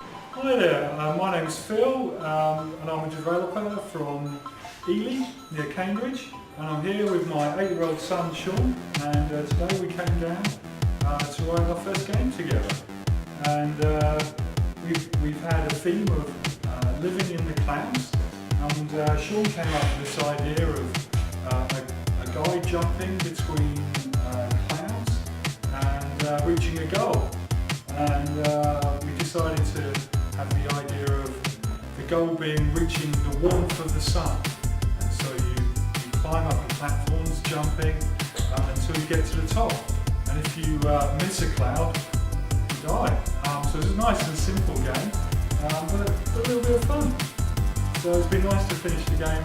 Hi there, my name's Phil and I'm a developer from Ely near Cambridge, and I'm here with my 8-year-old son Sean, and today we came down to write our first game together. And we've had a theme of living in the clouds, and Sean came up with this idea of a guy jumping between clouds and reaching a goal. And we decided to have the idea of the goal being reaching the warmth of the sun. And so you climb up the platforms, jumping until you get to the top. And if you miss a cloud, you die. So it's a nice and simple game, but a little bit of fun. So it's been nice to finish the game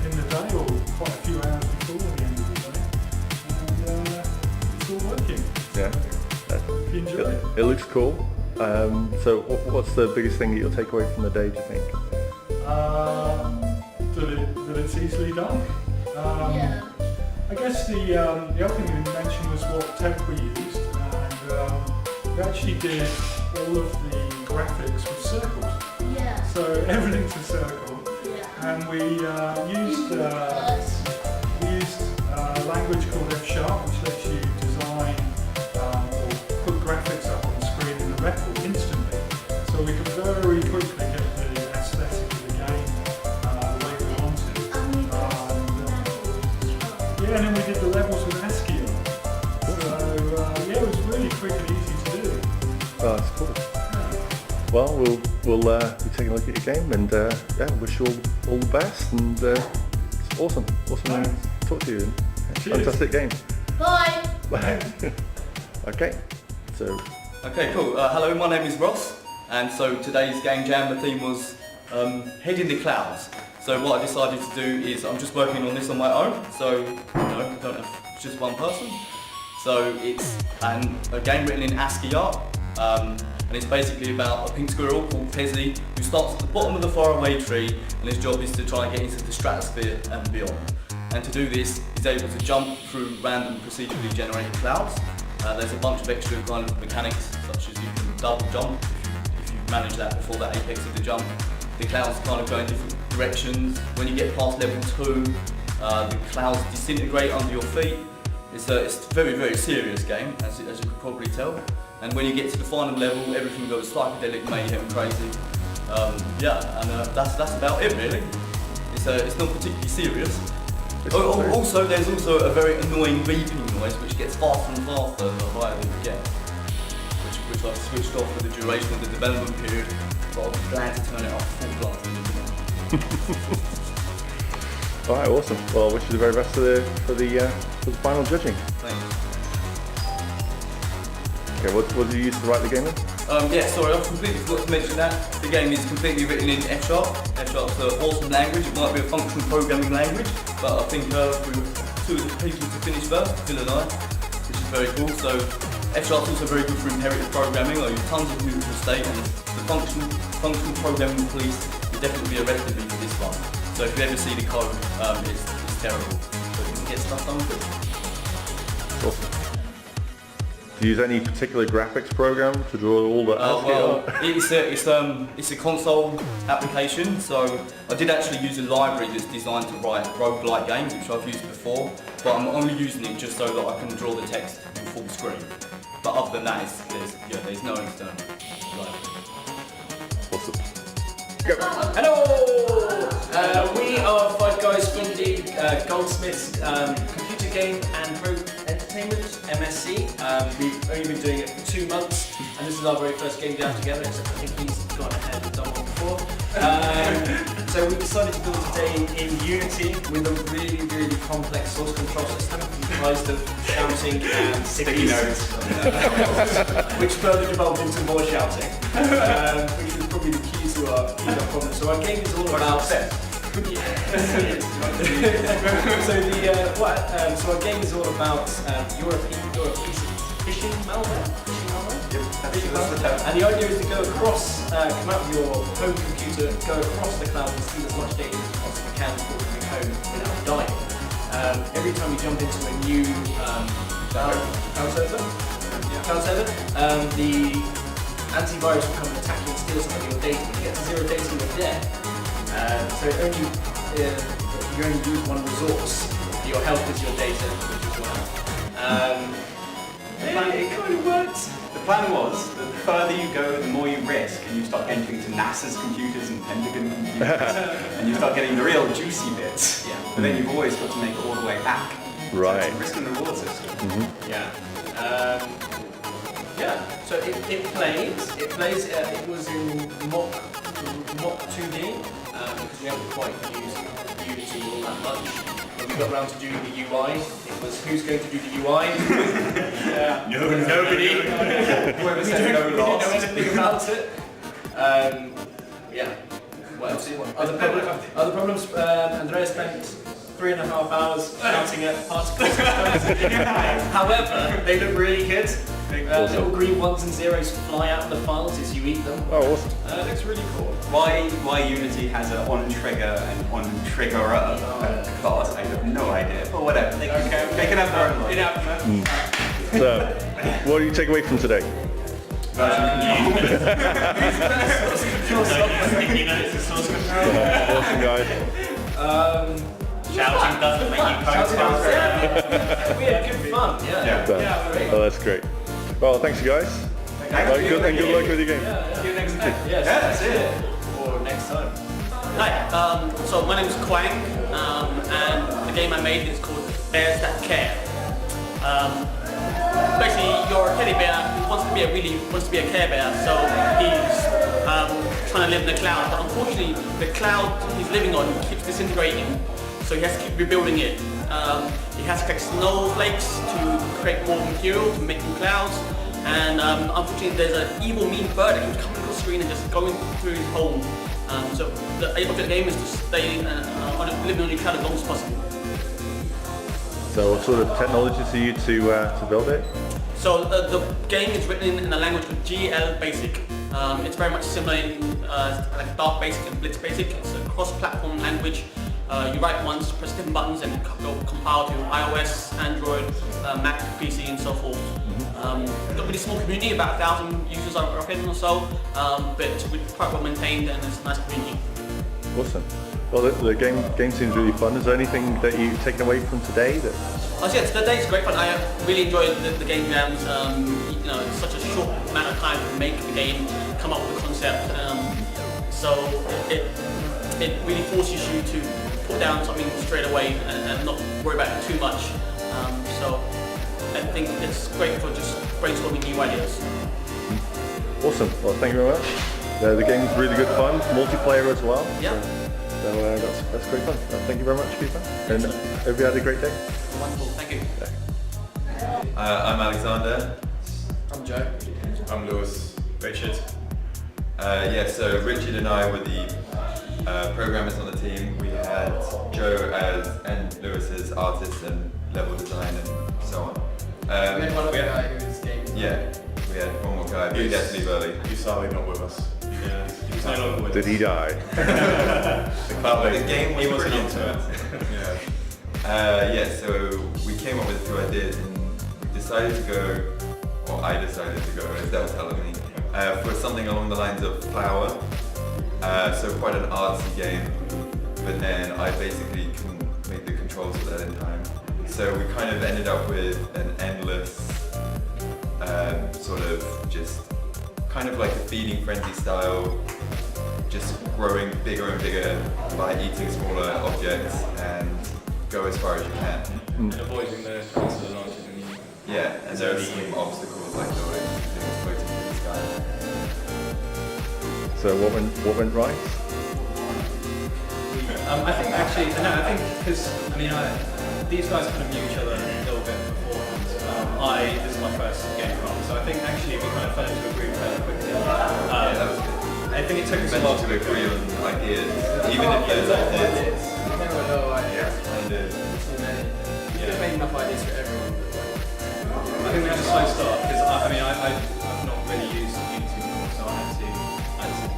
in the day, or quite a few hours before the end of the day. And it's all working. Yeah. You enjoy it? It looks cool. So what's the biggest thing that you'll take away from the day, do you think? That it's easily done. Yeah. I guess the other thing we mentioned was what tech we used, and we actually did all of the graphics with circles. Yeah. So everything's a circle, Yeah. and we used a language called F#, which lets you design or put graphics up on the screen in the record instantly. So we can very quickly get the aesthetic of the game the way we wanted. Yeah, and then we did the levels with ASCII on. So yeah, it was really quick and easy to do. Oh, that's cool. Yeah. Well, we'll be taking a look at your game, and yeah, wish you all the best, and it's awesome to talk to you. Cheers. Fantastic game. Bye. Bye. Okay, so Okay, cool. Hello, my name is Ross, and so today's game jam, the theme was head in the clouds. So what I decided to do is I'm just working on this on my own, so I don't have just one person. So it's a game written in ASCII art, and it's basically about a pink squirrel called Pesley who starts at the bottom of the faraway tree, and his job is to try and get into the stratosphere and beyond. And to do this, he's able to jump through random procedurally generated clouds. There's a bunch of extra kind of mechanics, such as you can double jump if you manage that before the apex of the jump. The clouds kind of go in different directions. When you get past level 2, the clouds disintegrate under your feet. It's a very, very serious game, as you could probably tell. And when you get to the final level, everything goes psychedelic, mayhem, crazy. Yeah, and that's about it really. It's not particularly serious. Also, there's also a very annoying beeping noise which gets faster and faster the higher you get, which I've switched off for the duration of the development period, but I'll be glad to turn it off full blast in a minute. alright, awesome. Well, I wish you the very best for the final judging. Thanks. Okay, what did you use to write the game in? Yeah, sorry, I completely forgot to mention that. The game is completely written in F#. F#'s an awesome language. It might be a functional programming language, but I think we were two of the people to finish first, Phil and I, which is very cool. So F# is also very good for imperative programming. I use tons of neutral state, and the functional programming police will definitely be arrested me for this one. So if you ever see the code, it's terrible. But you can get stuff done with it. Awesome. Do you use any particular graphics program to draw all the ASCII art? It's a console application, so I did actually use a library that's designed to write roguelike games, which I've used before, but I'm only using it just so that I can draw the text in full screen. But other than that, there's no external library. Awesome. Hello! We are 5 guys from the Goldsmiths Computer Game and Road Entertainment, MSC. We've only been doing it for 2 months, and this is our very first game down together, except I think he's gone ahead and done one before. So we decided to build today in Unity with a really, really complex source control system comprised of shouting and sticky notes, which further devolved into more shouting, which was probably the key to our problem. So our game is all about... So our game is all about you're a piece of phishing malware. And the idea is to go across, come out of your home computer, go across the cloud and steal as much data as you possibly can before coming home without dying. Every time you jump into a new cloud server, the antivirus will come and attack you and steal some of your data. You get to 0 data when you're dead. So you only use one resource. Your health is your data, which is your health. It kind of works. The plan was that the further you go, the more you risk, and you start entering to NASA's computers and Pentagon computers, and you start getting the real juicy bits. Yeah. But then you've always got to make it all the way back. Right. So it's a risk and reward system. Yeah. Yeah. So it plays. It was in mock 2D because we haven't quite used Unity all that much. When we got around to doing the UI, it was who's going to do the UI? Yeah. Nobody. Whoever We said didn't no know lost. anything about it. Yeah. What else? Other problems? Andrea spent 3.5 hours shouting at particles. However, they look really good. Little green ones and zeros fly out of the files as you eat them. Oh, awesome. It looks really cool. Why Unity has an on-trigger and on-triggerer class, I have no idea. But whatever, they can have their own logic. So, what do you take away from today? Awesome, guys. Shouting doesn't make you We had good fun. Yeah. Great. Oh, that's great. Well, thanks, you guys. Good luck with your game. See you next time. Yeah, that's it. Or next time. Hi, so my name is Quang, and the game I made is called Bears That Care. Basically, your teddy bear wants to be a Care Bear, so he's trying to live in the cloud. But unfortunately, the cloud he's living on keeps disintegrating, so he has to keep rebuilding it. He has to collect snowflakes to create more material to make new clouds. And unfortunately, there's an evil, mean bird that keeps coming across the screen and just going through his home. So the aim of the game is to stay living on your cloud as long as possible. So, what sort of technologies are you to build it? So the game is written in a language called GL Basic. It's very much similar in like Dark Basic and Blitz Basic. It's a cross-platform language. You write once, press different buttons, and it will compile to iOS, Android, Mac, PC, and so forth. We've got a really small community, about 1,000 users are or so, but it's quite well maintained and it's a nice community. Awesome. Well, the game seems really fun. Is there anything that you've taken away from today? Today's great fun. I really enjoyed the game jams. It's such a short amount of time to make the game, come up with the concept. So it really forces you to put down something straight away and not worry about it too much. So I think it's great for just brainstorming new ideas. Awesome. Well, thank you very much. The game's really good fun, multiplayer as well. Yeah. So that's great fun. Thank you very much for your time. And hope you had a great day. Wonderful. Thank you. I'm Alexander. I'm Joe. I'm Lewis. Richard. So Richard and I were the programmers on the team. We had Joe and Lewis as artists and level design and so on. We had one other guy who was gaming. Yeah, we had one more guy, but he had to leave early. He's sadly not with us. Yeah, he's no longer with us. Did he die? But the game was pretty into it. So we came up with 2 ideas and we decided to go, or I decided to go, as Del telling me, for something along the lines of Flower. So quite an artsy game, but then I basically couldn't make the controls of that in time. So we kind of ended up with an endless sort of just kind of like a feeding frenzy style, just growing bigger and bigger by eating smaller objects and go as far as you can. And avoiding the constant launches and Yeah, and there are some obstacles like those things floating through the sky. So what went right? I think because these guys kind of knew each other a little bit beforehand. This is my first GameCraft, so I think actually we kind of fell into a group fairly quickly. That was good. I think it took us a Meant while to agree on ideas, even if those ideas There were no ideas. kind of. Too many. You could have made enough ideas for everyone. I think we had a slow start because I've not really used Unity before, so I had to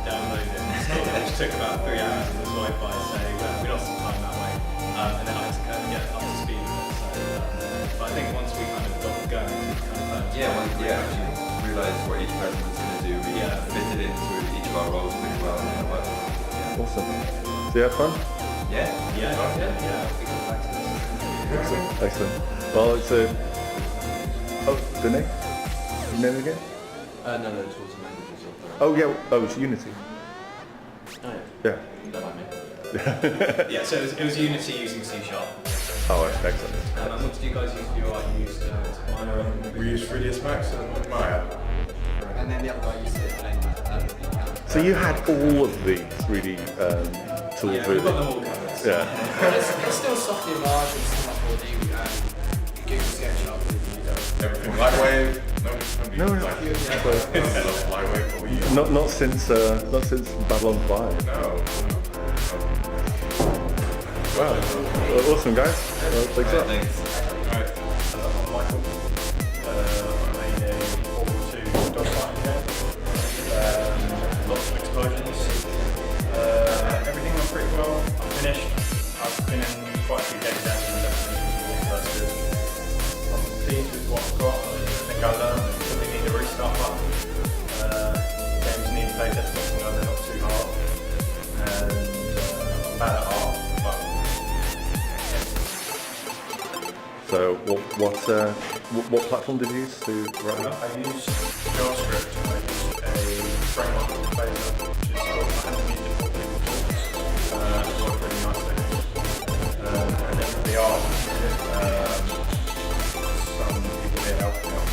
download it and install it, which took about 3 hours on the Wi-Fi, so we lost some time that way. And then I had to kind of get up to speed with it. So, but I think once we kind of got going, we kind of learned. Yeah, once we actually realised what each person was going to do, we fitted into each of our roles pretty well. And it worked. Yeah. Awesome. So you have fun? Yeah. Excellent. Excellent. Well, it's a... Oh, the name? Your name again? No, it's also languages. Oh, yeah. Oh, it's Unity. Oh, Yeah. that might be. Yeah, so it was Unity using C#. Oh, excellent. And what did you guys use for your art? You used Maya? We used 3ds Max and Maya. And then the other guy used it. So you had all of the 3D tools, Yeah, really? we've got them all covered. Yeah. It's still softly enlarged and stuff like 4D and Google SketchUp. Everything Lightwave. No, no. Lightwave, but we use. Not since Babylon 5. No. Wow. Well, awesome, guys. Well, thanks a lot. Thanks. Right. I'm Michael. I made a World War II Dogfighter game. Lots of explosions. Everything went pretty well. I'm finished. I've been in quite a few game jams and everything, so that's good. I'm pleased with what I've got. I think I learned that we need a restart button. Games need playtest, but they're not too hard. And I'm bad at art, but So what platform did you use to write that? I used JavaScript. I used a framework called Pesley, which is called Untitled Chapter. It worked really nicely. And then for the art, some people here helped me out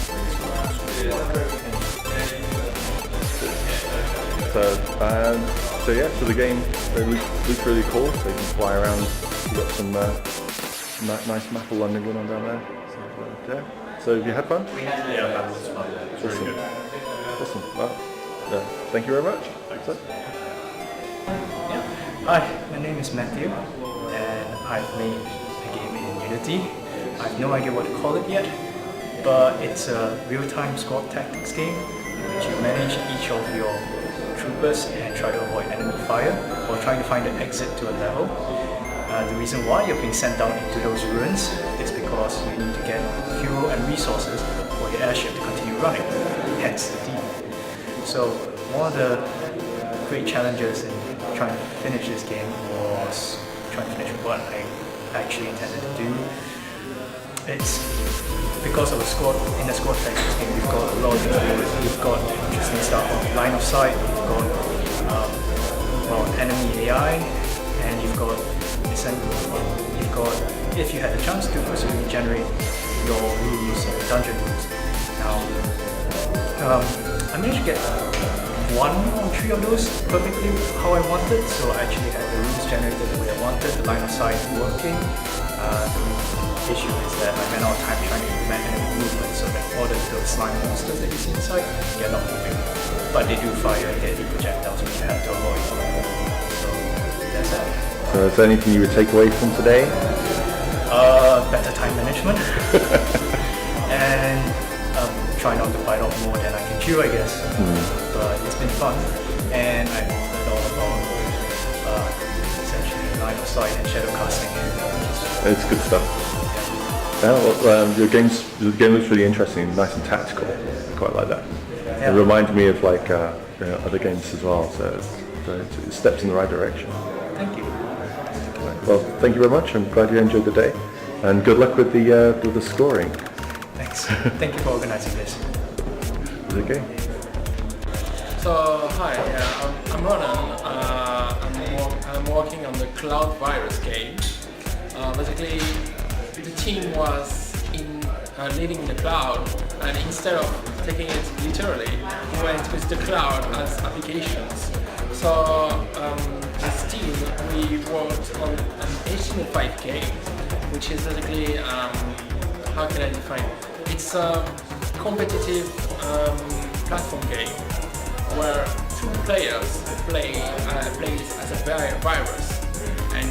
So yeah, so the game looks really cool. So you can fly around. You got some nice map along going on down there. So, yeah. So have you had fun? Yeah, that was fun. It's really good. Awesome. Well, thank you very much. Thanks. Hi, my name is Matthew, and I've made a game in Unity. I have no idea what to call it yet, but it's a real-time squad tactics game in which you manage each of your troopers and try to avoid enemy fire or trying to find an exit to a level. The reason why you're being sent down into those ruins is because you need to get fuel and resources for your airship to continue running, hence the theme. So one of the great challenges in trying to finish this game was trying to finish what I actually intended to do. It's because of in the squad tactics game, we've got a lot of things to do with. We've got interesting stuff on line of sight, we've got enemy AI, and you've got if you had the chance to possibly generate your rules and dungeon rules. Now, I managed to get 1 or 3 of those perfectly how I wanted, so I actually had the rules generated the way I wanted, the line of sight working. The issue is that I ran out of time trying to implement enemy movement, so that all those slime monsters that you see inside, they're not moving. But they do fire deadly projectiles which you have to avoid. So that's it. So is there anything you would take away from today? Better time management. And try not to bite off more than I can chew, I guess. But it's been fun, and I've learned all about essentially line of sight and shadow casting. It's good stuff. Yeah, well, your game looks really interesting, nice and tactical. I quite like that. Yeah. It reminds me of like other games as well. So it steps in the right direction. Thank you. Well, thank you very much. I'm glad you enjoyed the day, and good luck with the scoring. Thanks. Thank you for organizing this. Okay. So, hi, I'm Ronan. I'm working on the Cloud Virus game. Basically, the team was living in the cloud, and instead of taking it literally, we went with the cloud as applications. So, this team, we worked on an HTML5 game, which is basically, how can I define it? It's a competitive platform game where 2 players play as a virus, and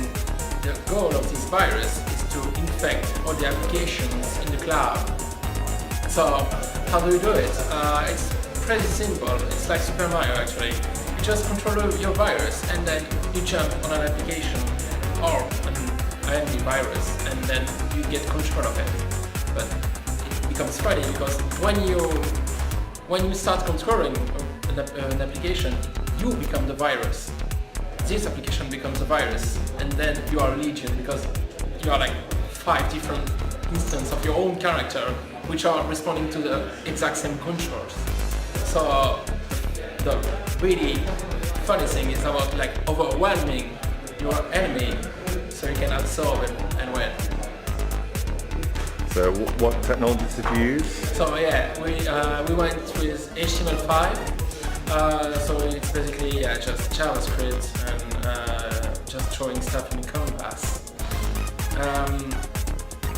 the goal of this virus is to infect all the applications in the cloud. So how do we do it? It's pretty simple. It's like Super Mario actually. You just control your virus and then you jump on an application or an antivirus and then you get control of it. But it becomes funny because when you start controlling an an application, you become the virus. This application becomes a virus, and then you are a legion because you are like 5 different instances of your own character which are responding to the exact same controls. So the really funny thing is about like overwhelming your enemy so you can absorb and win. So what technologies did you use? So yeah, we went with HTML5. So it's basically just JavaScript and just throwing stuff in Canvas.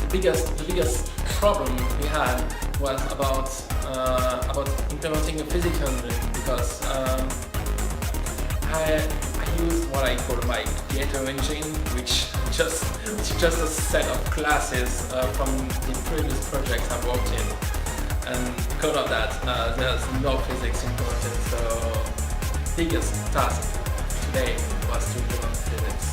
The biggest problem we had was about implementing a physical engine because I used what I call my creator engine, which is just a set of classes from the previous projects I've worked in. And because of that, there's no physics implemented, so biggest task today was to implement physics.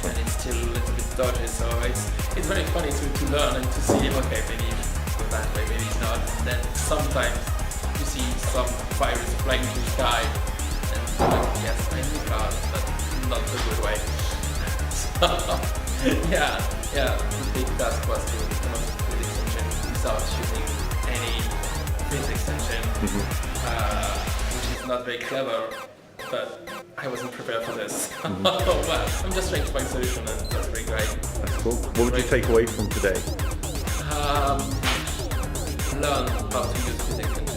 And it's still a little bit dodgy, so it's very funny to learn and to see, okay, maybe it's that way, maybe it's not. And then sometimes you see some virus flying to the sky, and like, yes, I knew that, but not the good way. So, yeah, the big task was to implement physics engine without using any physics engine, which is not very clever, but I wasn't prepared for this. Well, I'm just trying to find a solution, and that's very great. That's cool. What would you take away from today? Learn how to use physics engine.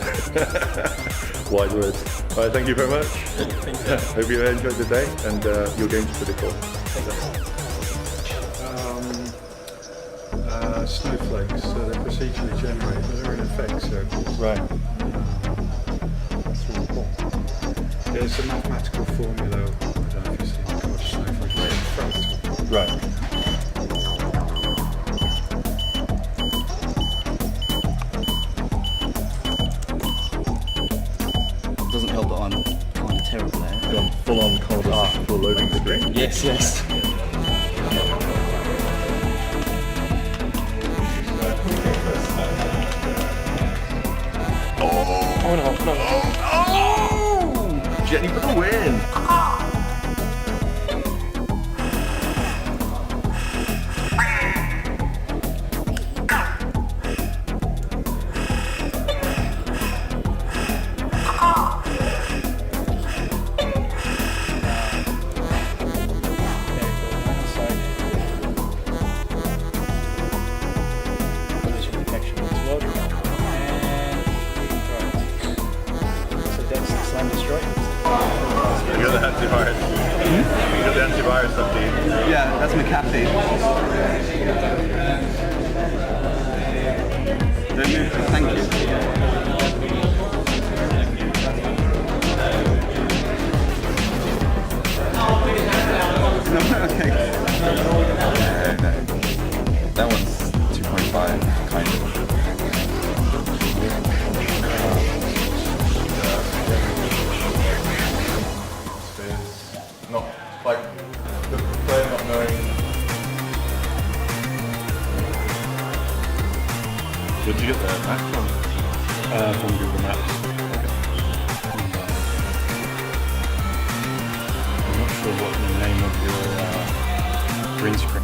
Wise words. All right, thank you very much. Thank you. Hope you enjoyed the day, and your game's pretty cool. Snowflakes, so they're procedurally generated, but they're in effect circles. Right. That's really cool. There's a mathematical formula, I don't know if you've seen it called snowflakes, fractal. Right. It doesn't help that I'm kind of terrible there. Gone full on conversational loading screen. Yes. Oh no. Oh! Jenny for the win! You got the antivirus. You got the antivirus update. Yeah, that's McAfee. Don't you? Thank you. No, okay. That one's 2.5, kind of. Not like the player not knowing. Where'd you get the map from? From Google Maps. I'm not sure what the name of your green screen